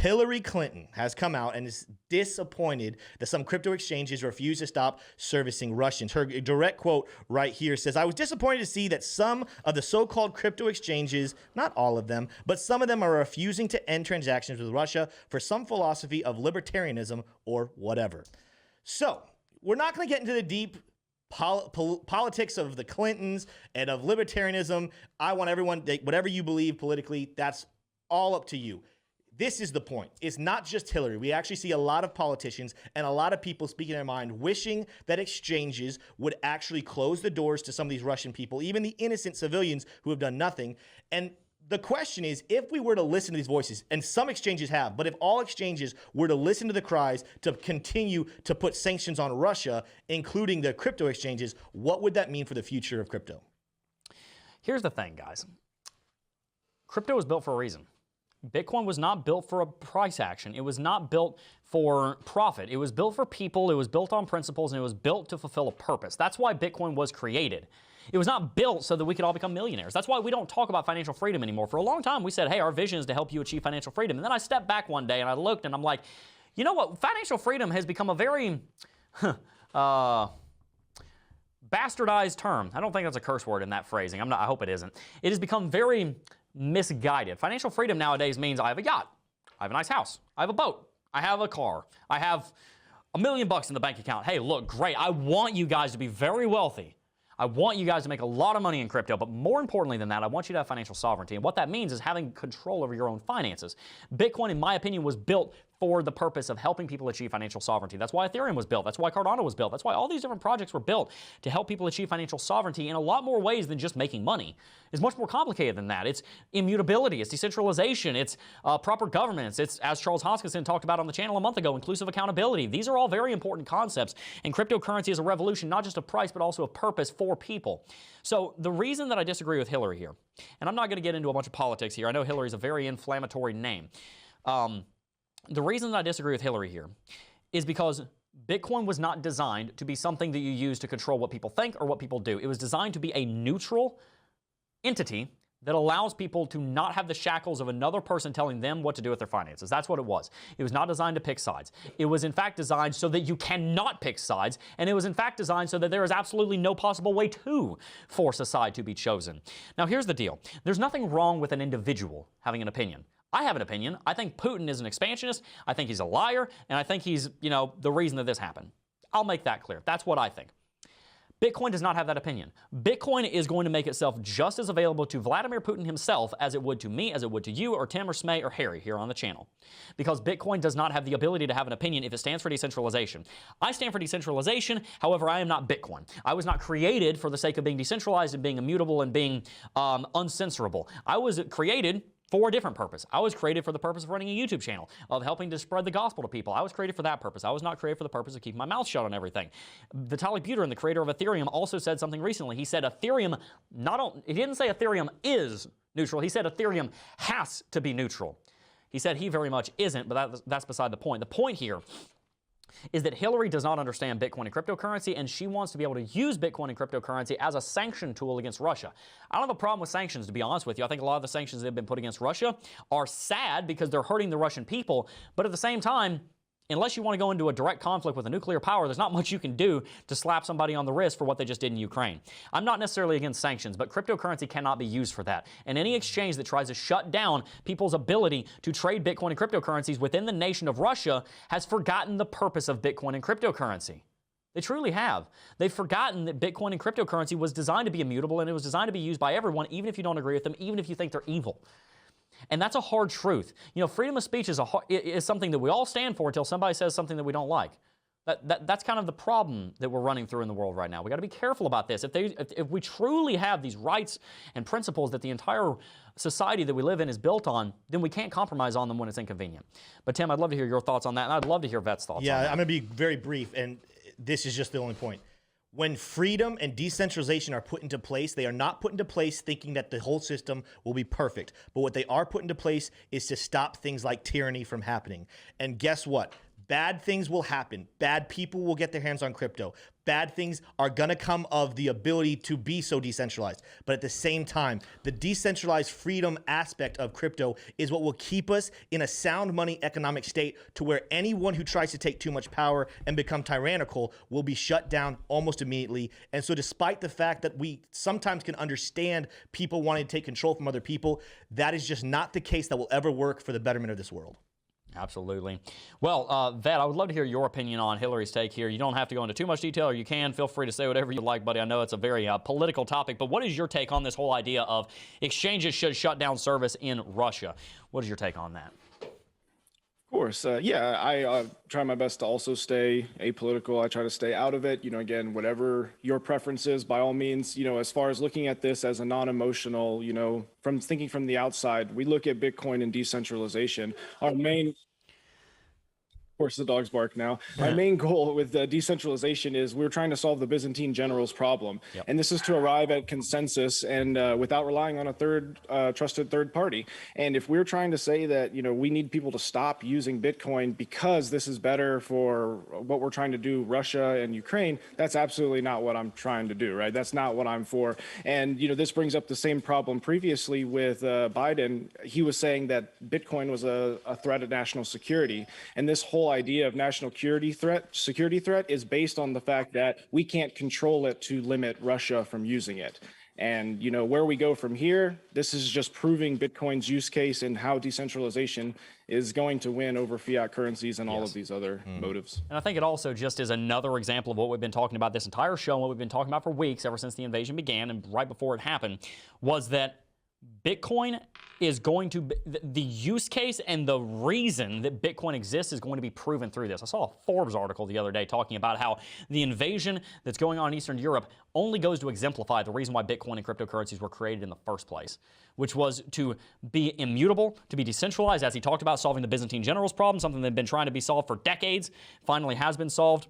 Hillary Clinton has come out and is disappointed that some crypto exchanges refuse to stop servicing Russians. Her direct quote right here says, "I was disappointed to see that some of the so-called crypto exchanges, not all of them, but some of them are refusing to end transactions with Russia for some philosophy of libertarianism or whatever." So we're not going to get into the deep politics of the Clintons and of libertarianism. I want everyone, whatever you believe politically, that's all up to you. This is the point. It's not just Hillary. We actually see a lot of politicians and a lot of people speaking their mind, wishing that exchanges would actually close the doors to some of these Russian people, even the innocent civilians who have done nothing. And the question is, if we were to listen to these voices, and some exchanges have, but if all exchanges were to listen to the cries to continue to put sanctions on Russia, including the crypto exchanges, what would that mean for the future of crypto? Here's the thing, guys. Crypto was built for a reason. Bitcoin was not built for a price action. It was not built for profit. It was built for people. It was built on principles, and it was built to fulfill a purpose. That's why Bitcoin was created. It was not built so that we could all become millionaires. That's why we don't talk about financial freedom anymore. For a long time, we said, hey, our vision is to help you achieve financial freedom. And then I stepped back one day and I looked and I'm like, you know what? Financial freedom has become a very bastardized term. I don't think that's a curse word in that phrasing. I hope it isn't. It has become very misguided. Financial freedom nowadays means I have a yacht, I have a nice house, I have a boat, I have a car, I have $1 million in the bank account. Hey, look, great. I want you guys to be very wealthy. I want you guys to make a lot of money in crypto, but more importantly than that, I want you to have financial sovereignty. And what that means is having control over your own finances. Bitcoin, in my opinion, was built for the purpose of helping people achieve financial sovereignty. That's why Ethereum was built. That's why Cardano was built. That's why all these different projects were built to help people achieve financial sovereignty in a lot more ways than just making money. It's much more complicated than that. It's immutability, it's decentralization, it's proper governance, it's, as Charles Hoskinson talked about on the channel a month ago, inclusive accountability. These are all very important concepts, and cryptocurrency is a revolution, not just of price, but also of purpose for people. So the reason that I disagree with Hillary here, and I'm not going to get into a bunch of politics here. I know Hillary's a very inflammatory name. The reason that I disagree with Hillary here is because Bitcoin was not designed to be something that you use to control what people think or what people do. It was designed to be a neutral entity that allows people to not have the shackles of another person telling them what to do with their finances. That's what it was. It was not designed to pick sides. It was in fact designed so that you cannot pick sides, and it was in fact designed so that there is absolutely no possible way to force a side to be chosen. Now here's the deal. There's nothing wrong with an individual having an opinion. I have an opinion. I think Putin is an expansionist. I think he's a liar, and I think he's, the reason that this happened. I'll make that clear. That's what I think. Bitcoin does not have that opinion. Bitcoin is going to make itself just as available to Vladimir Putin himself as it would to me, as it would to you, or Tim, or Smay, or Harry here on the channel. Because Bitcoin does not have the ability to have an opinion if it stands for decentralization. I stand for decentralization, however, I am not Bitcoin. I was not created for the sake of being decentralized and being immutable and being uncensorable. I was created for a different purpose. I was created for the purpose of running a YouTube channel, of helping to spread the gospel to people. I was created for that purpose. I was not created for the purpose of keeping my mouth shut on everything. Vitalik Buterin, the creator of Ethereum, also said something recently. He said Ethereum, he didn't say Ethereum is neutral. He said Ethereum has to be neutral. He said he very much isn't, but that's beside the point. The point here is that Hillary does not understand Bitcoin and cryptocurrency, and she wants to be able to use Bitcoin and cryptocurrency as a sanction tool against Russia. I don't have a problem with sanctions, to be honest with you. I think a lot of the sanctions that have been put against Russia are sad because they're hurting the Russian people, but at the same time, unless you want to go into a direct conflict with a nuclear power, there's not much you can do to slap somebody on the wrist for what they just did in Ukraine. I'm not necessarily against sanctions, but cryptocurrency cannot be used for that. And any exchange that tries to shut down people's ability to trade Bitcoin and cryptocurrencies within the nation of Russia has forgotten the purpose of Bitcoin and cryptocurrency. They truly have. They've forgotten that Bitcoin and cryptocurrency was designed to be immutable, and it was designed to be used by everyone, even if you don't agree with them, even if you think they're evil. And that's a hard truth. Freedom of speech is something that we all stand for until somebody says something that we don't like. That's kind of the problem that we're running through in the world right now. We got to be careful about this. If we truly have these rights and principles that the entire society that we live in is built on, then we can't compromise on them when it's inconvenient. But Tim, I'd love to hear your thoughts on that, and I'd love to hear Vet's thoughts on that. Yeah, I'm going to be very brief, and this is just the only point. When freedom and decentralization are put into place, they are not put into place thinking that the whole system will be perfect. But what they are put into place is to stop things like tyranny from happening. And guess what? Bad things will happen. Bad people will get their hands on crypto. Bad things are going to come of the ability to be so decentralized. But at the same time, the decentralized freedom aspect of crypto is what will keep us in a sound money economic state to where anyone who tries to take too much power and become tyrannical will be shut down almost immediately. And so despite the fact that we sometimes can understand people wanting to take control from other people, that is just not the case that will ever work for the betterment of this world. Absolutely. Well, Vet, I would love to hear your opinion on Hillary's take here. You don't have to go into too much detail, or you can. Feel free to say whatever you like, buddy. I know it's a very political topic, but what is your take on this whole idea of exchanges should shut down service in Russia? What is your take on that? Of course. Yeah, I try my best to also stay apolitical. I try to stay out of it. Again, whatever your preference is, by all means, as far as looking at this as a non-emotional, from thinking from the outside, we look at Bitcoin and decentralization. Our main Of course, the dogs bark now. My main goal with decentralization is we're trying to solve the Byzantine generals problem. And this is to arrive at consensus and without relying on a trusted third party. And if we're trying to say that, we need people to stop using Bitcoin because this is better for what we're trying to do, Russia and Ukraine, that's absolutely not what I'm trying to do, right? That's not what I'm for. And, this brings up the same problem previously with Biden. He was saying that Bitcoin was a threat to national security. And this whole idea of national security threat is based on the fact that we can't control it to limit Russia from using it. And, where we go from here, this is just proving Bitcoin's use case and how decentralization is going to win over fiat currencies and all of these other motives. And I think it also just is another example of what we've been talking about this entire show and what we've been talking about for weeks ever since the invasion began and right before it happened, was that Bitcoin is going to, the use case and the reason that Bitcoin exists is going to be proven through this. I saw a Forbes article the other day talking about how the invasion that's going on in Eastern Europe only goes to exemplify the reason why Bitcoin and cryptocurrencies were created in the first place, which was to be immutable, to be decentralized, as he talked about, solving the Byzantine generals problem, something that had been trying to be solved for decades, finally has been solved.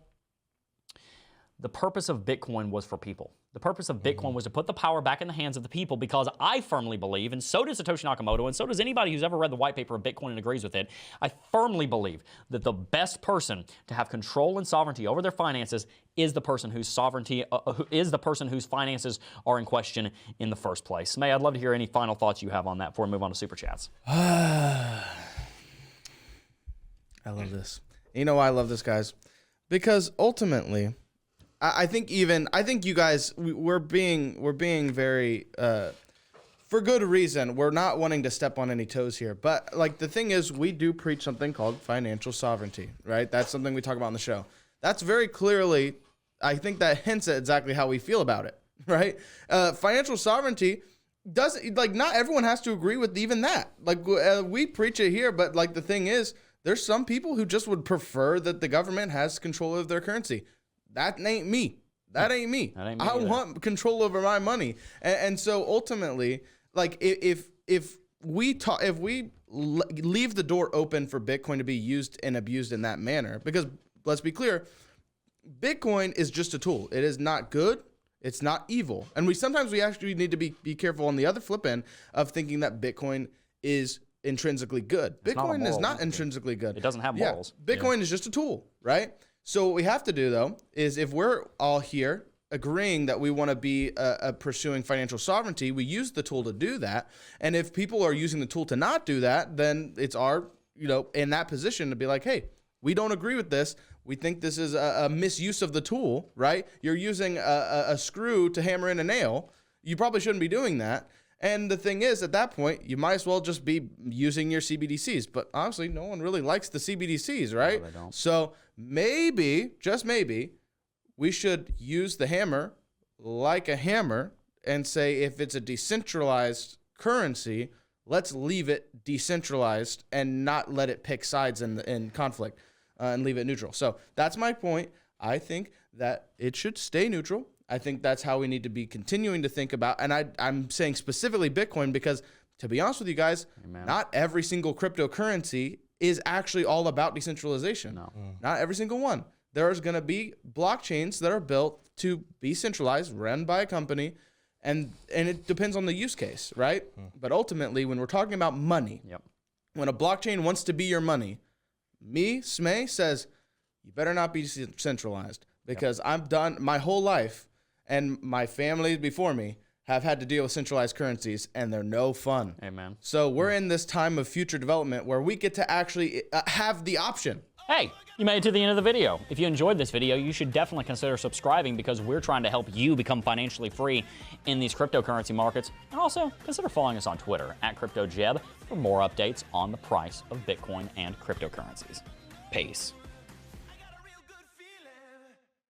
The purpose of Bitcoin was for people. The purpose of Bitcoin was to put the power back in the hands of the people, because I firmly believe, and so does Satoshi Nakamoto, and so does anybody who's ever read the white paper of Bitcoin and agrees with it, I firmly believe that the best person to have control and sovereignty over their finances is the person whose whose finances are in question in the first place. May, I'd love to hear any final thoughts you have on that before we move on to Super Chats. I love this. You know why I love this, guys? Because ultimately, I think you guys, we're being very, for good reason. We're not wanting to step on any toes here. But the thing is, we do preach something called financial sovereignty, right? That's something we talk about on the show. That's very clearly, I think that hints at exactly how we feel about it, right? Financial sovereignty doesn't, not everyone has to agree with even that. We preach it here, but the thing is, there's some people who just would prefer that the government has control of their currency. That ain't me. That ain't me. I want control over my money. And so ultimately, if we leave the door open for Bitcoin to be used and abused in that manner, because let's be clear, Bitcoin is just a tool. It is not good. It's not evil. And sometimes we actually need to be careful on the other flip end of thinking that Bitcoin is intrinsically good. Bitcoin is not intrinsically good. It doesn't have morals. Bitcoin is just a tool, right? So what we have to do, though, is if we're all here agreeing that we want to be pursuing financial sovereignty, we use the tool to do that. And if people are using the tool to not do that, then it's our, in that position to be like, hey, we don't agree with this. We think this is a misuse of the tool, right? You're using a screw to hammer in a nail. You probably shouldn't be doing that. And the thing is, at that point, you might as well just be using your CBDCs. But honestly, no one really likes the CBDCs, right? No, they don't. So maybe, just maybe, we should use the hammer like a hammer and say if it's a decentralized currency, let's leave it decentralized and not let it pick sides in conflict and leave it neutral. So that's my point. I think that it should stay neutral. I think that's how we need to be continuing to think about. And I'm saying specifically Bitcoin because, to be honest with you guys, not every single cryptocurrency is actually all about decentralization. No. Not every single one. There's going to be blockchains that are built to be centralized, run by a company, and it depends on the use case, right? But ultimately, when we're talking about money, when a blockchain wants to be your money, Me, Smay, says, you better not be centralized because I'm done. My whole life and my family before me have had to deal with centralized currencies, and they're no fun. Amen. So we're in this time of future development where we get to actually have the option. Hey, you made it to the end of the video. If you enjoyed this video, you should definitely consider subscribing because we're trying to help you become financially free in these cryptocurrency markets. And also, consider following us on Twitter @CryptoJeb for more updates on the price of Bitcoin and cryptocurrencies. Peace.